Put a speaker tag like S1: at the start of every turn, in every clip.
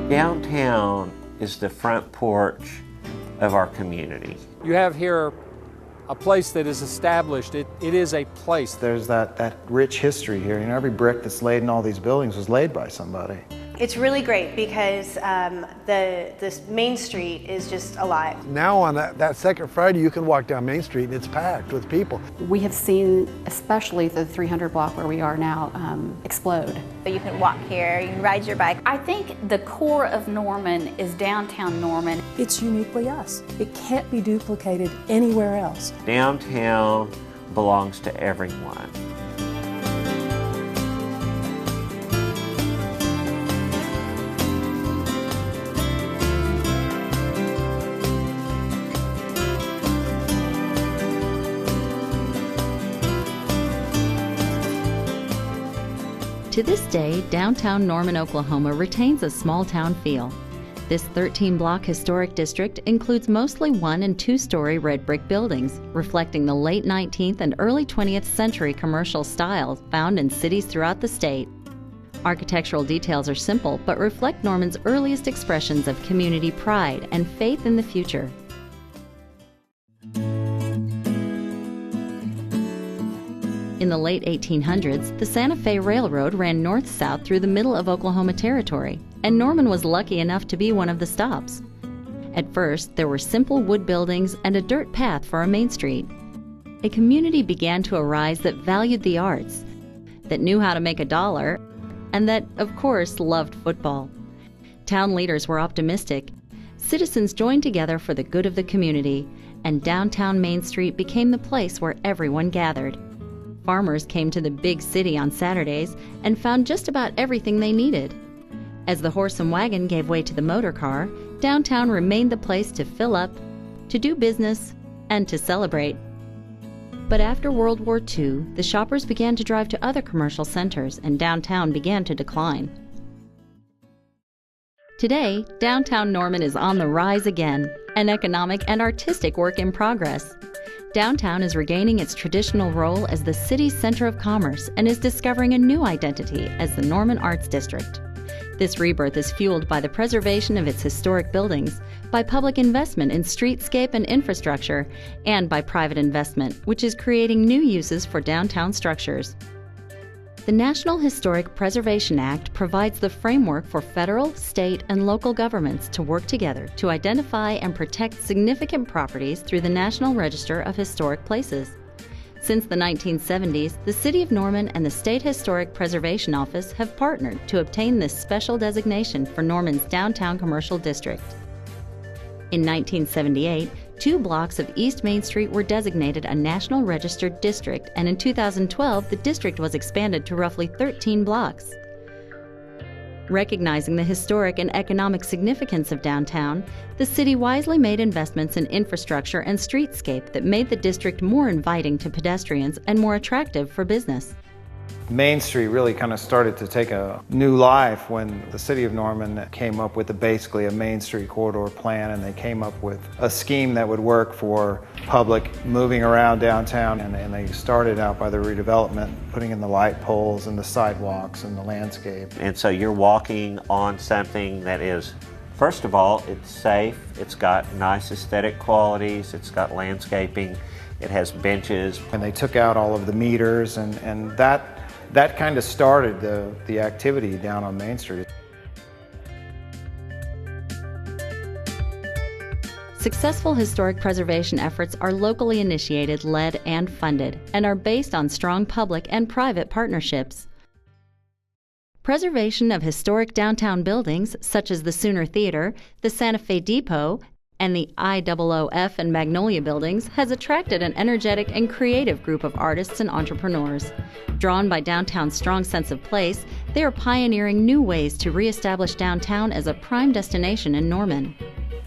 S1: Downtown is the front porch of our community.
S2: You have here a place that is established. It is a place.
S3: There's that rich history here. You know, every brick that's laid in all these buildings was laid by somebody.
S4: It's really great because this Main Street is just alive.
S5: Now on that second Friday, you can walk down Main Street and it's packed with people.
S6: We have seen, especially the 300 block where we are now, explode.
S7: You can walk here, you can ride your bike.
S8: I think the core of Norman is downtown Norman.
S9: It's uniquely us. It can't be duplicated anywhere else.
S1: Downtown belongs to everyone.
S10: To this day, downtown Norman, Oklahoma retains a small-town feel. This 13-block historic district includes mostly 1- and 2-story red brick buildings, reflecting the late 19th and early 20th century commercial styles found in cities throughout the state. Architectural details are simple, but reflect Norman's earliest expressions of community pride and faith in the future. In the late 1800s, the Santa Fe Railroad ran north-south through the middle of Oklahoma Territory, and Norman was lucky enough to be one of the stops. At first, there were simple wood buildings and a dirt path for a main street. A community began to arise that valued the arts, that knew how to make a dollar, and that, of course, loved football. Town leaders were optimistic. Citizens joined together for the good of the community, and downtown Main Street became the place where everyone gathered. Farmers came to the big city on Saturdays and found just about everything they needed. As the horse and wagon gave way to the motor car, downtown remained the place to fill up, to do business, and to celebrate. But after World War II, the shoppers began to drive to other commercial centers, and downtown began to decline. Today, downtown Norman is on the rise again, an economic and artistic work in progress. Downtown is regaining its traditional role as the city's center of commerce and is discovering a new identity as the Norman Arts District. This rebirth is fueled by the preservation of its historic buildings, by public investment in streetscape and infrastructure, and by private investment, which is creating new uses for downtown structures. The National Historic Preservation Act provides the framework for federal, state, and local governments to work together to identify and protect significant properties through the National Register of Historic Places. Since the 1970s, the City of Norman and the State Historic Preservation Office have partnered to obtain this special designation for Norman's downtown commercial district. In 1978, 2 blocks of East Main Street were designated a National Registered District, and in 2012, the district was expanded to roughly 13 blocks. Recognizing the historic and economic significance of downtown, the city wisely made investments in infrastructure and streetscape that made the district more inviting to pedestrians and more attractive for business.
S3: Main Street really kind of started to take a new life when the City of Norman came up with basically a Main Street corridor plan, and they came up with a scheme that would work for public moving around downtown, and they started out by the redevelopment, putting in the light poles and the sidewalks and the landscape.
S1: And so you're walking on something that is, first of all, it's safe, it's got nice aesthetic qualities, it's got landscaping, it has benches.
S3: And they took out all of the meters, and that kind of started the activity down on Main Street.
S10: Successful historic preservation efforts are locally initiated, led, and funded, and are based on strong public and private partnerships. Preservation of historic downtown buildings, such as the Sooner Theater, the Santa Fe Depot, and the IOOF and Magnolia buildings, has attracted an energetic and creative group of artists and entrepreneurs. Drawn by downtown's strong sense of place, they are pioneering new ways to reestablish downtown as a prime destination in Norman.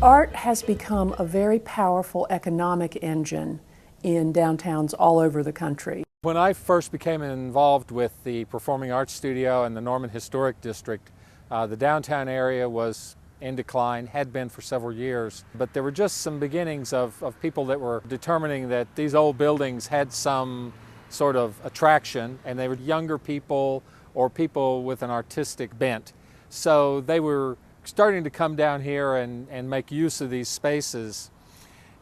S9: Art has become a very powerful economic engine in downtowns all over the country.
S2: When I first became involved with the Performing Arts Studio and the Norman Historic District, the downtown area was in decline, had been for several years, but there were just some beginnings of people that were determining that these old buildings had some sort of attraction, and they were younger people or people with an artistic bent. So they were starting to come down here and make use of these spaces.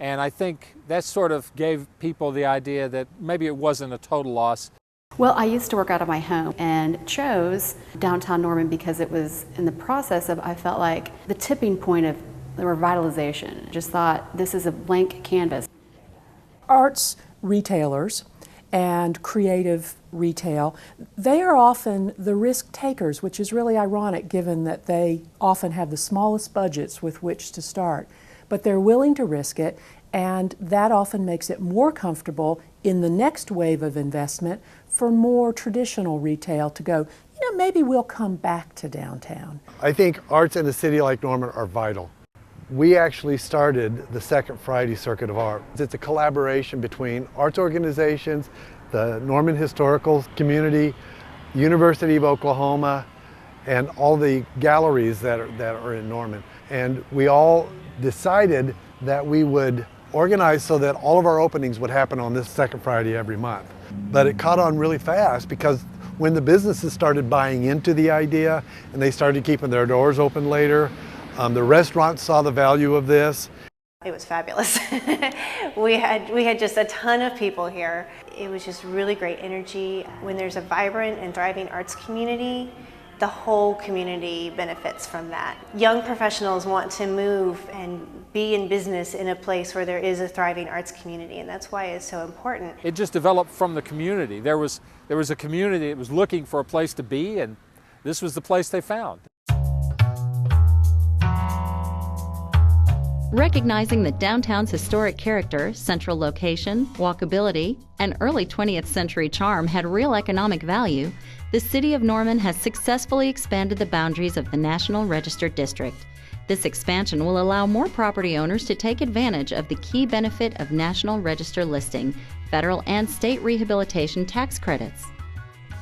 S2: And I think that sort of gave people the idea that maybe it wasn't a total loss.
S6: Well, I used to work out of my home and chose downtown Norman because it was in the process of, I felt like, the tipping point of the revitalization. Just thought, this is a blank canvas.
S9: Arts retailers and creative retail, they are often the risk takers, which is really ironic given that they often have the smallest budgets with which to start. But they're willing to risk it, and that often makes it more comfortable in the next wave of investment for more traditional retail to go, you know, maybe we'll come back to downtown.
S5: I think arts in a city like Norman are vital. We actually started the Second Friday Circuit of Art. It's a collaboration between arts organizations, the Norman historical community, University of Oklahoma, and all the galleries that are in Norman. And we all decided that we would organize so that all of our openings would happen on this second Friday every month. But it caught on really fast because when the businesses started buying into the idea and they started keeping their doors open later, the restaurants saw the value of this.
S4: It was fabulous. we had just a ton of people here. It was just really great energy. When there's a vibrant and thriving arts community, the whole community benefits from that. Young professionals want to move and be in business in a place where there is a thriving arts community, and that's why it's so important.
S2: It just developed from the community. There was a community that was looking for a place to be, and this was the place they found.
S10: Recognizing that downtown's historic character, central location, walkability, and early 20th century charm had real economic value, the City of Norman has successfully expanded the boundaries of the National Register District. This expansion will allow more property owners to take advantage of the key benefit of National Register listing, federal and state rehabilitation tax credits.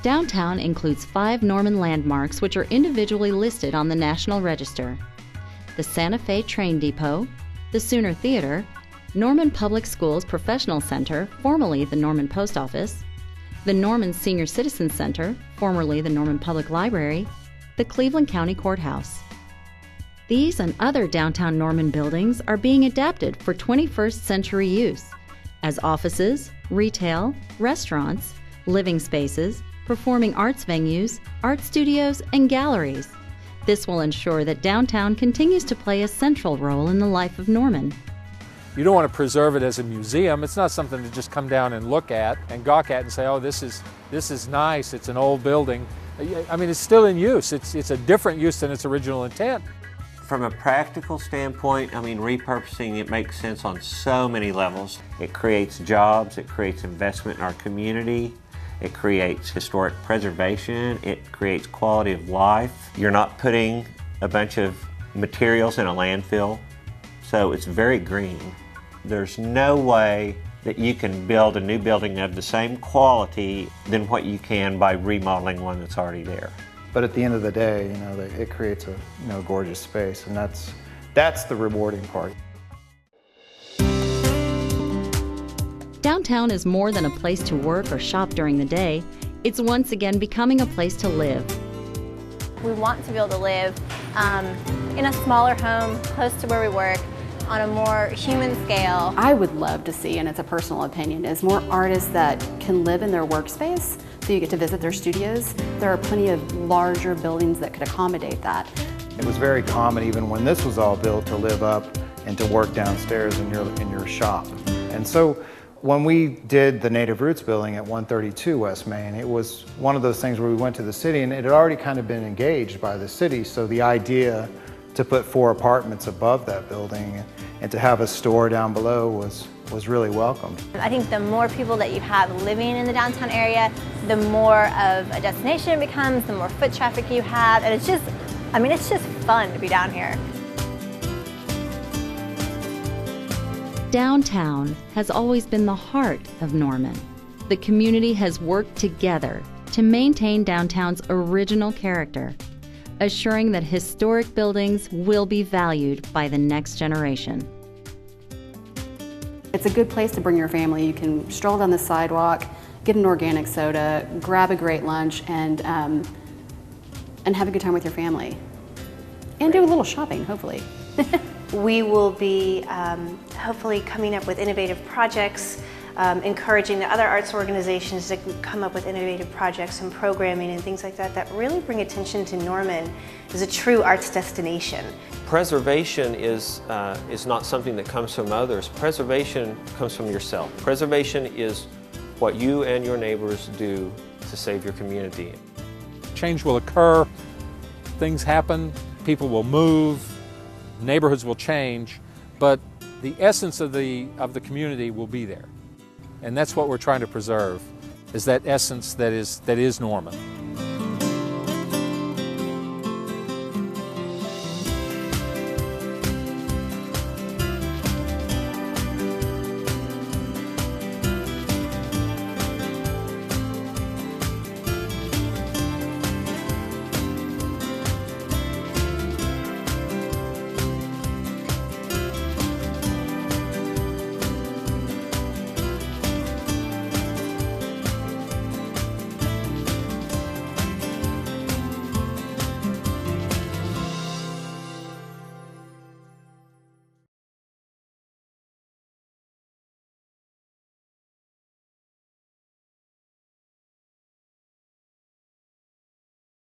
S10: Downtown includes 5 Norman landmarks which are individually listed on the National Register: the Santa Fe Train Depot, the Sooner Theater, Norman Public Schools Professional Center, formerly the Norman Post Office, the Norman Senior Citizen Center, formerly the Norman Public Library, the Cleveland County Courthouse. These and other downtown Norman buildings are being adapted for 21st century use as offices, retail, restaurants, living spaces, performing arts venues, art studios, and galleries. This will ensure that downtown continues to play a central role in the life of Norman.
S2: You don't want to preserve it as a museum. It's not something to just come down and look at and gawk at and say, oh, this is nice, it's an old building. I mean, it's still in use. It's a different use than its original intent.
S1: From a practical standpoint, I mean, repurposing it makes sense on so many levels. It creates jobs, it creates investment in our community, it creates historic preservation, it creates quality of life. You're not putting a bunch of materials in a landfill, so it's very green. There's no way that you can build a new building of the same quality than what you can by remodeling one that's already there.
S3: But at the end of the day, you know, it creates a gorgeous space, and that's the rewarding part.
S10: Downtown is more than a place to work or shop during the day. It's once again becoming a place to live.
S7: We want to be able to live in a smaller home, close to where we work, on a more human scale.
S6: I would love to see, and it's a personal opinion, is more artists that can live in their workspace, so you get to visit their studios. There are plenty of larger buildings that could accommodate that.
S3: It was very common, even when this was all built, to live up and to work downstairs in your shop. And so when we did the Native Roots building at 132 West Main, it was one of those things where we went to the city and it had already kind of been engaged by the city. So the idea to put 4 apartments above that building and to have a store down below was really welcomed.
S7: I think the more people that you have living in the downtown area, the more of a destination it becomes, the more foot traffic you have, and it's just fun to be down here.
S10: Downtown has always been the heart of Norman. The community has worked together to maintain downtown's original character, assuring that historic buildings will be valued by the next generation.
S6: It's a good place to bring your family. You can stroll down the sidewalk, get an organic soda, grab a great lunch, and have a good time with your family. And do a little shopping, hopefully.
S4: We will be hopefully coming up with innovative projects, encouraging the other arts organizations to come up with innovative projects and programming and things like that that really bring attention to Norman as a true arts destination.
S11: Preservation is not something that comes from others. Preservation comes from yourself. Preservation is what you and your neighbors do to save your community.
S2: Change will occur, things happen, people will move, neighborhoods will change, but the essence of the community will be there. And that's what we're trying to preserve, is that essence that is Norman.